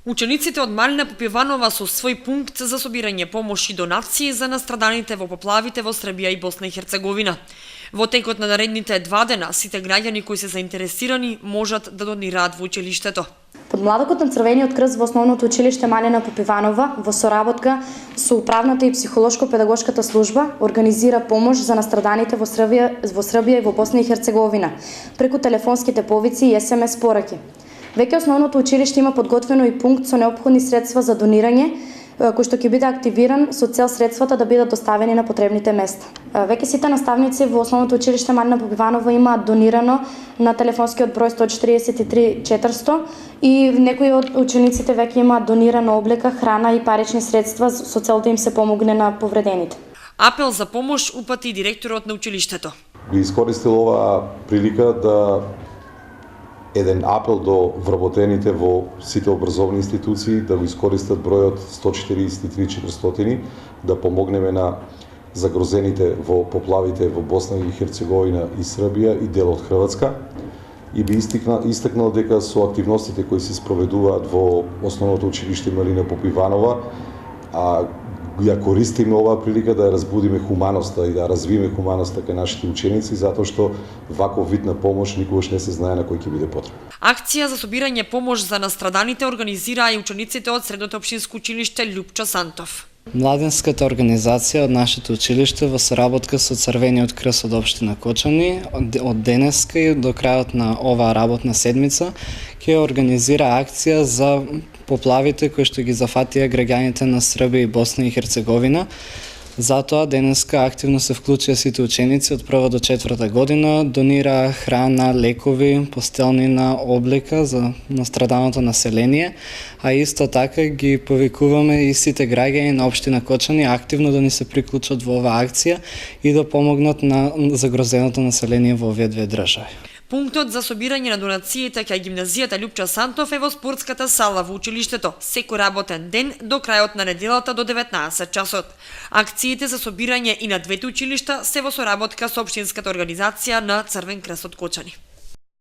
Учениците од Малина Попиванова со свој пункт за собирање помош и донации за настраданите во поплавите во Србија и Босна и Херцеговина. Во текот на наредните 2 дена, сите граѓани кои се заинтересирани можат да донираат во училиштето. Подмладокот на Црвениот крст во Основното училиште Малина Попиванова во соработка со управната и психолошко-педагошката служба организира помош за настраданите во Србија и во Босна и Херцеговина преку телефонските повици и СМС пораки. Веќе Основното училиште има подготвено и пункт со неопходни средства за донирање, кој што ќе биде активиран со цел средствата да бидат доставени на потребните места. Веќе сите наставници во Основното училиште Малина Попиванова имаат донирано на телефонскиот број 143 400 и некои од учениците веќе имаат донирано облека, храна и парични средства со цел да им се помогне на повредените. Апел за помош упати и директорот на училиштето. Би искористил оваа прилика да еден апел до вработените во сите образовни институции да го искористат бројот 143 400 да помогнеме на загрозените во поплавите во Босна и Херцеговина и Србија и дел од Хрватска. И би истакнал дека со активностите кои се спроведуваат во Основното училиште Малина Попиванова, ја користиме оваа прилика да ја разбудиме хуманоста и да развиеме хуманоста кај нашите ученици, затоа што ваков вид на помош никогаш не се знае на кој ќе биде потребен. Акција за собирање помош за настраданите организираа и учениците од Средното општинско училиште Љупчо Сантов. Младинската организација од нашето училиште во соработка со Црвениот крст од општина Кочани од денеска и до крајот на оваа работна седмица ќе организира акција за поплавите кои што ги зафатија граѓаните на Србија и Босна и Херцеговина. Затоа денеска активно се вклучија сите ученици од 1 до 4 година, донираа храна, лекови, постелнина, облека за настраданото население, а исто така ги повикуваме и сите граѓани на општина Кочани активно да ни се приклучат во оваа акција и да помогнат на загрозеното население во овие две држави. Пунктот за собирање на донациите кај гимназијата Љупчо Сантов е во спортската сала во училиштето, секој работен ден до крајот на неделата до 19 часот. Акциите за собирање и на двете училишта се во соработка со општинската организација на Црвен крст од Кочани.